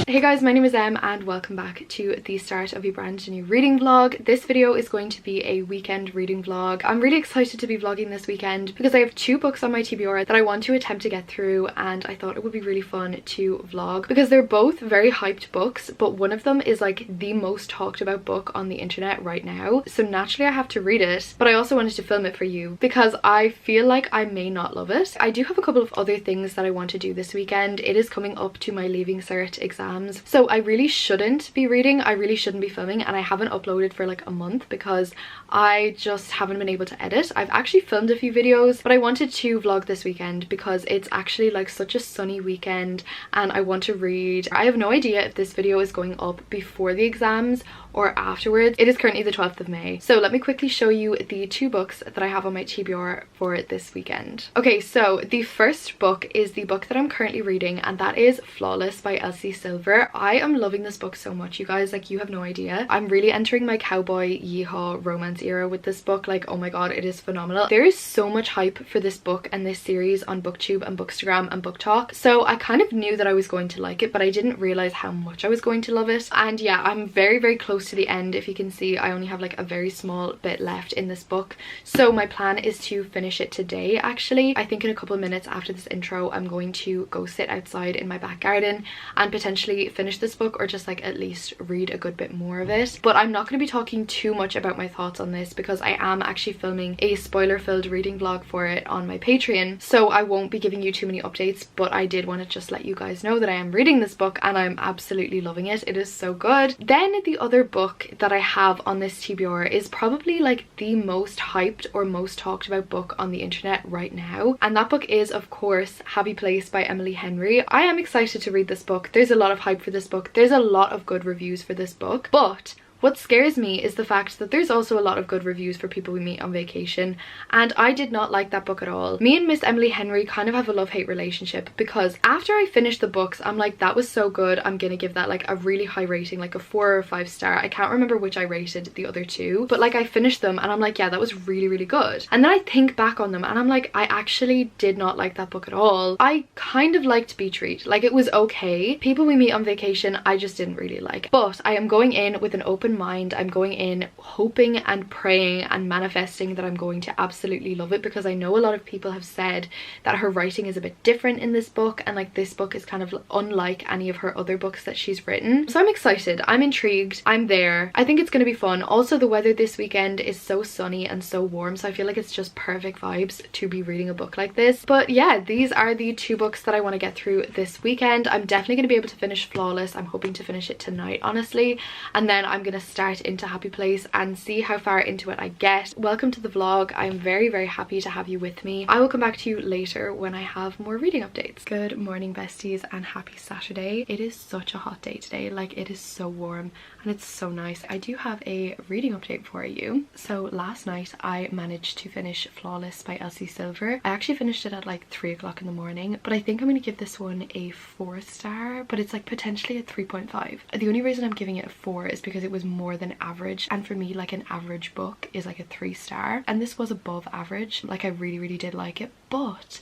Hey guys, my name is Em and welcome back to the start of a brand new reading vlog. This video is going to be a weekend reading vlog. I'm really excited to be vlogging this weekend because I have 2 books on my TBR that I want to attempt to get through, and I thought it would be really fun to vlog because they're both very hyped books, but one of them is like the most talked about book on the internet right now. So naturally I have to read it, but I also wanted to film it for you because I feel like I may not love it. I do have a couple of other things that I want to do this weekend. It is coming up to my Leaving Cert exams. So I really shouldn't be reading, I really shouldn't be filming, and I haven't uploaded for like a month because I just haven't been able to edit. I've actually filmed a few videos, but I wanted to vlog this weekend because it's actually like such a sunny weekend and I want to read. I have no idea if this video is going up before the exams or afterwards. It is currently the 12th of May. So let me quickly show you the 2 books that I have on my TBR for this weekend. Okay, so the first book is the book that I'm currently reading, and that is Flawless by Elsie Silver. I am loving this book so much, you guys, like you have no idea. I'm really entering my cowboy yeehaw romance era with this book. Like, oh my god, it is phenomenal. There is so much hype for this book and this series on BookTube and Bookstagram and Booktok, so I kind of knew that I was going to like it, but I didn't realize how much I was going to love it. And yeah, I'm very close to the end. If you can see, I only have like a very small bit left in this book, so my plan is to finish it today. Actually, I think in a couple of minutes after this intro I'm going to go sit outside in my back garden and potentially finish this book, or just like at least read a good bit more of it. But I'm not going to be talking too much about my thoughts on this because I am actually filming a spoiler filled reading vlog for it on my Patreon, so I won't be giving you too many updates. But I did want to just let you guys know that I am reading this book and I'm absolutely loving it. It is so good. Then the other book that I have on this TBR is probably like the most hyped or most talked about book on the internet right now, and that book is of course Happy Place by Emily Henry. I am excited to read this book. There's a lot of hype for this book, there's a lot of good reviews for this book, but what scares me is the fact that there's also a lot of good reviews for People We Meet on Vacation, and I did not like that book at all. Me and Miss Emily Henry kind of have a love-hate relationship because after I finished the books, I'm like, that was so good, I'm gonna give that like a really high rating, like a 4 or 5 star. I can't remember which I rated the other 2, but like I finished them and I'm like, yeah, that was really good. And then I think back on them and I'm like, I actually did not like that book at all. I kind of liked Beach Read, like it was okay. People We Meet on Vacation I just didn't really like, but I am going in with an open mind. I'm going in hoping and praying and manifesting that I'm going to absolutely love it, because I know a lot of people have said that her writing is a bit different in this book, and like this book is kind of unlike any of her other books that she's written. So I'm excited, I'm intrigued, I'm there. I think it's going to be fun. Also, the weather this weekend is so sunny and so warm, so I feel like it's just perfect vibes to be reading a book like this. But yeah, these are the 2 books that I want to get through this weekend. I'm definitely going to be able to finish Flawless. I'm hoping to finish it tonight, honestly, and then I'm going to start into Happy Place and see how far into it I get. Welcome to the vlog. I'm very happy to have you with me. I will come back to you later when I have more reading updates. Good morning besties and happy Saturday. It is such a hot day today, like it is so warm and it's so nice. I do have a reading update for you. So last night I managed to finish Flawless by Elsie Silver. I actually finished it at like 3 o'clock in the morning, but I think I'm going to give this one a 4 star, but it's like potentially a 3.5. The only reason I'm giving it a 4 is because it was more than average, and for me like an average book is like a 3 star, and this was above average. Like I really did like it, but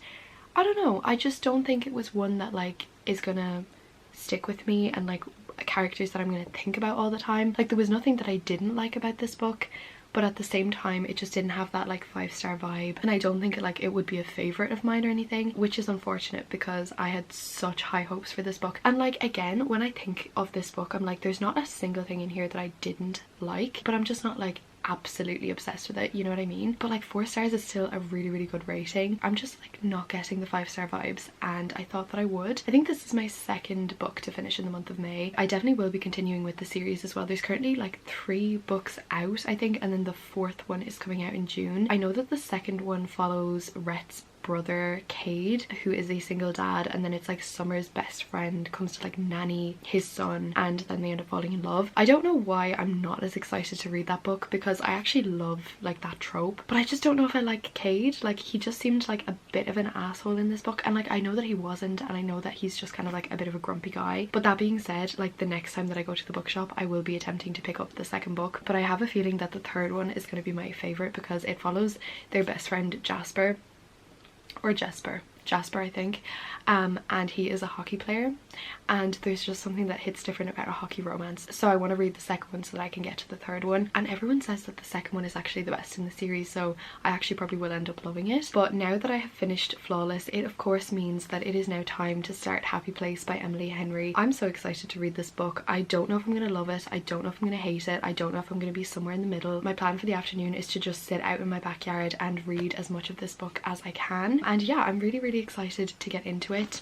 I don't know, I just don't think it was one that like is gonna stick with me and like characters that I'm gonna think about all the time. Like there was nothing that I didn't like about this book, but at the same time it just didn't have that like 5-star vibe, and I don't think it would be a favorite of mine or anything, which is unfortunate because I had such high hopes for this book. And like again, when I think of this book, I'm like, there's not a single thing in here that I didn't like, but I'm just not like absolutely obsessed with it, you know what I mean? But like 4 stars is still a really good rating. I'm just like not getting the 5-star vibes, and I thought that I would. I think this is my 2nd book to finish in the month of May. I definitely will be continuing with the series as well. There's currently like 3 books out I think, and then the 4th one is coming out in June. I know that the 2nd one follows Rhett's brother Cade, who is a single dad, and then it's like Summer's best friend comes to like nanny his son, and then they end up falling in love. I don't know why I'm not as excited to read that book, because I actually love like that trope, but I just don't know if I like Cade. Like he just seemed like a bit of an asshole in this book, and like I know that he wasn't, and I know that he's just kind of like a bit of a grumpy guy. But that being said, like the next time that I go to the bookshop I will be attempting to pick up the 2nd book, but I have a feeling that the 3rd one is going to be my favorite because it follows their best friend Jasper, or Jesper. Jasper, I think, and he is a hockey player, and there's just something that hits different about a hockey romance. So I want to read the second one so that I can get to the third one, and everyone says that the second one is actually the best in the series, so I actually probably will end up loving it. But now that I have finished Flawless, it of course means that it is now time to start Happy Place by Emily Henry. I'm so excited to read this book. I don't know if I'm gonna love it, I don't know if I'm gonna hate it, I don't know if I'm gonna be somewhere in the middle. My plan for the afternoon is to just sit out in my backyard and read as much of this book as I can, and yeah, I'm really excited to get into it.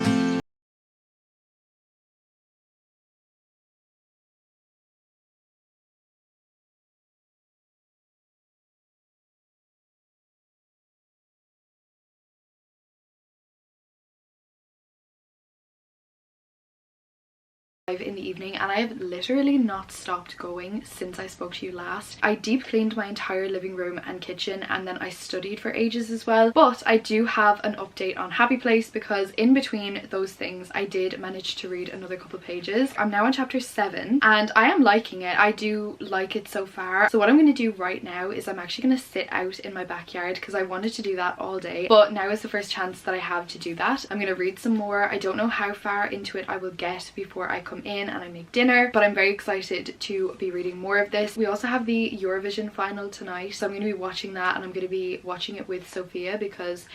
In the evening, and I have literally not stopped going since I spoke to you last. I deep cleaned my entire living room and kitchen, and then I studied for ages as well. But I do have an update on Happy Place, because in between those things I did manage to read another couple pages. I'm now on chapter 7 and I am liking it. I do like it so far. So what I'm going to do right now is I'm actually going to sit out in my backyard, because I wanted to do that all day, but now is the first chance that I have to do that. I'm going to read some more. I don't know how far into it I will get before I come in and I make dinner, but I'm very excited to be reading more of this. We also have the Eurovision final tonight, so I'm going to be watching that, and I'm going to be watching it with Sophia, because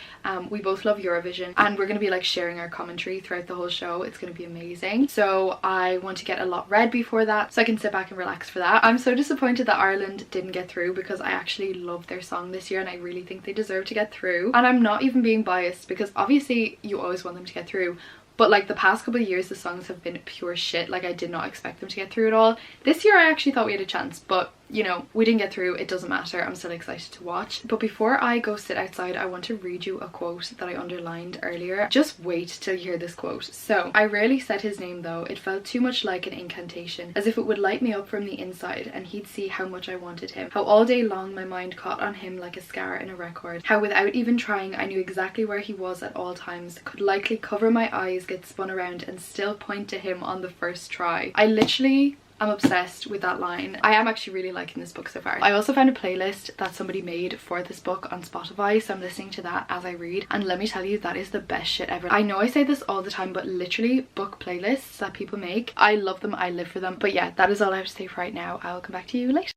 we both love Eurovision, and we're going to be like sharing our commentary throughout the whole show. It's going to be amazing. So I want to get a lot read before that so I can sit back and relax for that. I'm so disappointed that Ireland didn't get through, because I actually love their song this year and I really think they deserve to get through. And I'm not even being biased, because obviously you always want them to get through, but like the past couple of years the songs have been pure shit. Like I did not expect them to get through at all. This year I actually thought we had a chance, but you know, we didn't get through. It doesn't matter. I'm still excited to watch. But before I go sit outside, I want to read you a quote that I underlined earlier. Just wait till you hear this quote. So, I rarely said his name though. It felt too much like an incantation, as if it would light me up from the inside and he'd see how much I wanted him. How all day long my mind caught on him like a scar in a record. How without even trying I knew exactly where he was at all times. Could likely cover my eyes, get spun around and still point to him on the first try. I literally I'm obsessed with that line. I am actually really liking this book so far. I also found a playlist that somebody made for this book on Spotify, so I'm listening to that as I read, and let me tell you, that is the best shit ever. I know I say this all the time, but literally book playlists that people make, I love them, I live for them. But yeah, that is all I have to say for right now. I will come back to you later.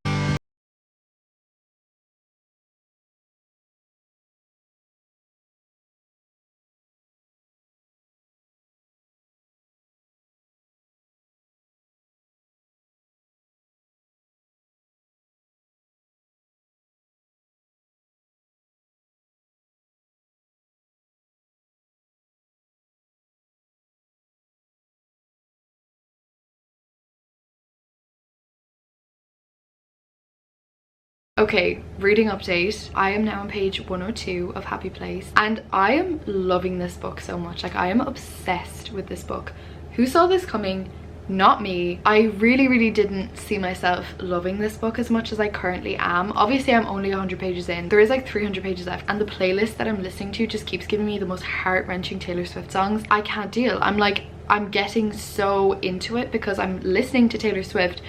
Okay, reading update. I am now on page 102 of Happy Place, and I am loving this book so much. Like, I am obsessed with this book. Who saw this coming? Not me. I really didn't see myself loving this book as much as I currently am. Obviously I'm only 100 pages in. There is like 300 pages left, and the playlist that I'm listening to just keeps giving me the most heart-wrenching Taylor Swift songs. I can't deal. I'm getting so into it because I'm listening to Taylor Swift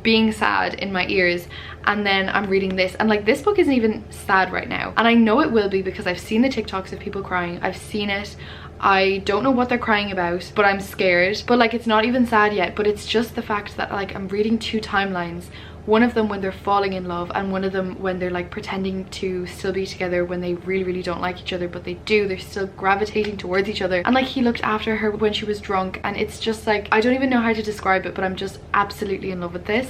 being sad in my ears, and then I'm reading this, and like, this book isn't even sad right now, and I know it will be because I've seen the TikToks of people crying. I've seen it. I don't know what they're crying about, but I'm scared. But like, it's not even sad yet, but it's just the fact that like, I'm reading two timelines. One of them when they're falling in love, and one of them when they're like pretending to still be together when they really don't like each other, but they do. They're still gravitating towards each other. And like, he looked after her when she was drunk, and it's just like, I don't even know how to describe it, but I'm just absolutely in love with this.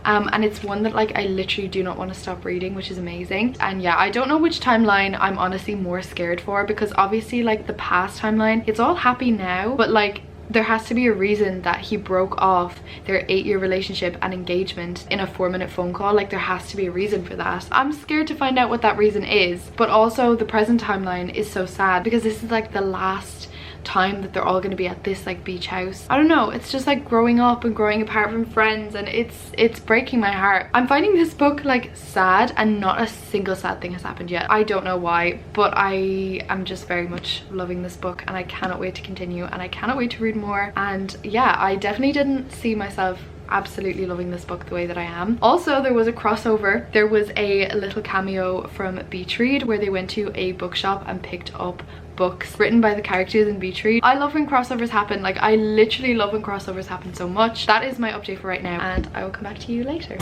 And it's one that like, I literally do not want to stop reading, which is amazing. And yeah, I don't know which timeline I'm honestly more scared for, because obviously like the past timeline, it's all happy now, but like, there has to be a reason that he broke off their 8-year relationship and engagement in a 4-minute phone call. Like, there has to be a reason for that. I'm scared to find out what that reason is. But also the present timeline is so sad, because this is like the last time that they're all going to be at this like beach house. I don't know, it's just like growing up and growing apart from friends, and it's breaking my heart. I'm finding this book like sad, and not a single sad thing has happened yet. I don't know why, but I am just very much loving this book, and I cannot wait to continue, and I cannot wait to read more. And yeah, I definitely didn't see myself absolutely loving this book the way that I am. Also, there was a crossover. There was a little cameo from Beach Read where they went to a bookshop and picked up books written by the characters in Beach Read. I love when crossovers happen. Like, I literally love when crossovers happen so much. That is my update for right now, and I will come back to you later.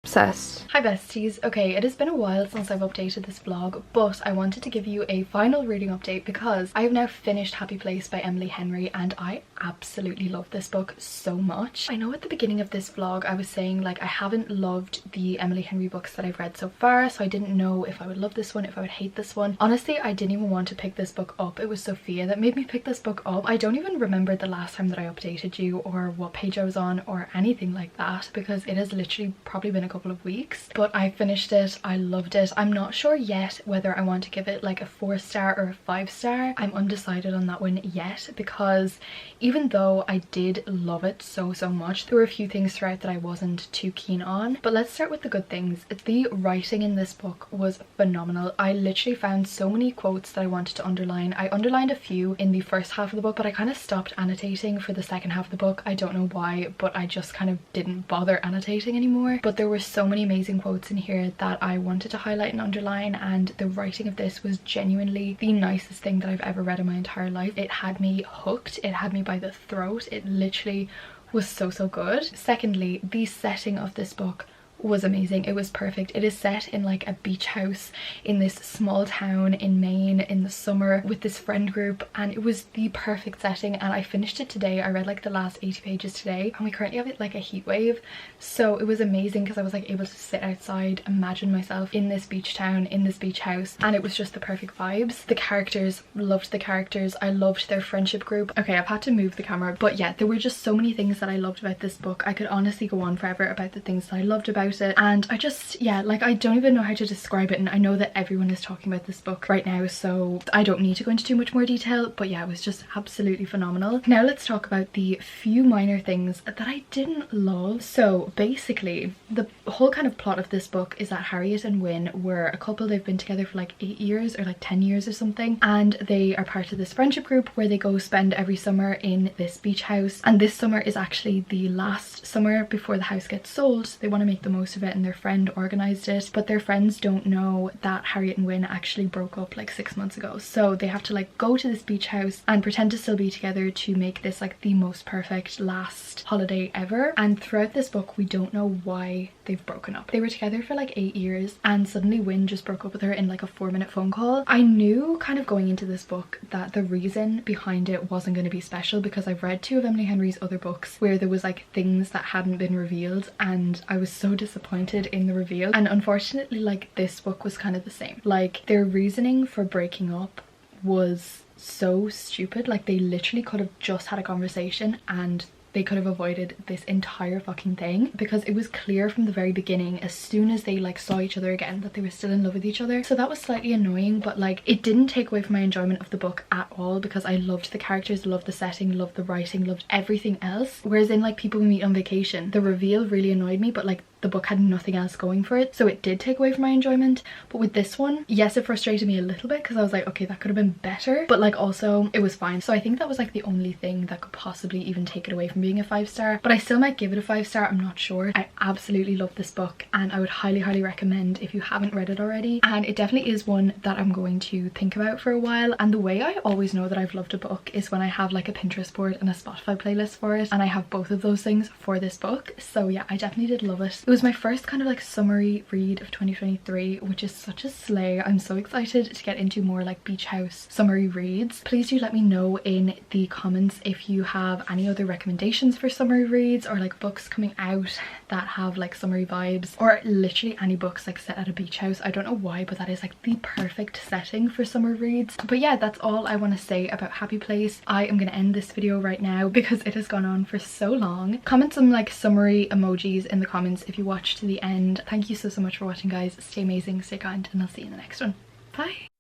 Obsessed. Hi besties. Okay, it has been a while since I've updated this vlog, but I wanted to give you a final reading update because I have now finished Happy Place by Emily Henry, and I absolutely love this book so much. I know at the beginning of this vlog I was saying like I haven't loved the Emily Henry books that I've read so far, so I didn't know if I would love this one, if I would hate this one. Honestly, I didn't even want to pick this book up. It was Sophia that made me pick this book up. I don't even remember the last time that I updated you or what page I was on or anything like that, because it has literally probably been a couple of weeks, but I finished it. I loved it. I'm not sure yet whether I want to give it like a 4-star or a 5-star. I'm undecided on that one yet, because even though I did love it so much, there were a few things throughout that I wasn't too keen on. But let's start with the good things. The writing in this book was phenomenal. I literally found so many quotes that I wanted to underline. I underlined a few in the first half of the book, but I kind of stopped annotating for the second half of the book. I don't know why, but I just kind of didn't bother annotating anymore. But there were so many amazing quotes in here that I wanted to highlight and underline, and the writing of this was genuinely the nicest thing that I've ever read in my entire life. It had me hooked. It had me by the throat. It literally was so good. Secondly, the setting of this book was amazing. It was perfect. It is set in like a beach house in this small town in Maine in the summer with this friend group, and it was the perfect setting. And I finished it today. I read like the last 80 pages today, and we currently have it like a heat wave, so it was amazing because I was like able to sit outside, imagine myself in this beach town, in this beach house, and it was just the perfect vibes. The characters, loved the characters. I loved their friendship group. Okay, I've had to move the camera, but yeah, there were just so many things that I loved about this book. I could honestly go on forever about the things that I loved about it, and I just, yeah, like I don't even know how to describe it, and I know that everyone is talking about this book right now, so I don't need to go into too much more detail, but yeah, it was just absolutely phenomenal. Now let's talk about the few minor things that I didn't love. So basically the whole kind of plot of this book is that Harriet and Wynne were a couple. They've been together for like 8 years or like 10 years or something, and they are part of this friendship group where they go spend every summer in this beach house, and this summer is actually the last summer before the house gets sold, so they want to make the most of it, and their friend organized it, but their friends don't know that Harriet and Wynne actually broke up like 6 months ago, so they have to like go to this beach house and pretend to still be together to make this like the most perfect last holiday ever. And throughout this book we don't know why they've broken up. They were together for like 8 years, and suddenly Wynne just broke up with her in like a 4-minute phone call. I knew kind of going into this book that the reason behind it wasn't going to be special, because I've read 2 of Emily Henry's other books where there was like things that hadn't been revealed, and I was so disappointed in the reveal. And unfortunately, like, this book was kind of the same. Like, their reasoning for breaking up was so stupid. Like, they literally could have just had a conversation and they could have avoided this entire fucking thing, because it was clear from the very beginning, as soon as they like saw each other again, that they were still in love with each other. So that was slightly annoying, but like it didn't take away from my enjoyment of the book at all, because I loved the characters, loved the setting, loved the writing, loved everything else. Whereas in like People We Meet on Vacation, the reveal really annoyed me, but like the book had nothing else going for it, so it did take away from my enjoyment. But with this one, yes, it frustrated me a little bit because I was like, okay, that could have been better, but like also it was fine. So I think that was like the only thing that could possibly even take it away from being a 5-star, but I still might give it a 5-star. I'm not sure. I absolutely love this book, and I would highly recommend if you haven't read it already, and it definitely is one that I'm going to think about for a while. And the way I always know that I've loved a book is when I have like a Pinterest board and a Spotify playlist for it, and I have both of those things for this book. So yeah, I definitely did love it. It was my first kind of like summary read of 2023, which is such a slay. I'm so excited to get into more like beach house summary reads. Please do let me know in the comments if you have any other recommendations for summary reads, or like books coming out that have like summary vibes, or literally any books like set at a beach house. I don't know why, but that is like the perfect setting for summer reads. But yeah, that's all I want to say about Happy Place. I am going to end this video right now because it has gone on for so long. Comment some like summary emojis in the comments if you watched to the end. Thank you so much for watching, guys. Stay amazing, stay kind, and I'll see you in the next one. Bye.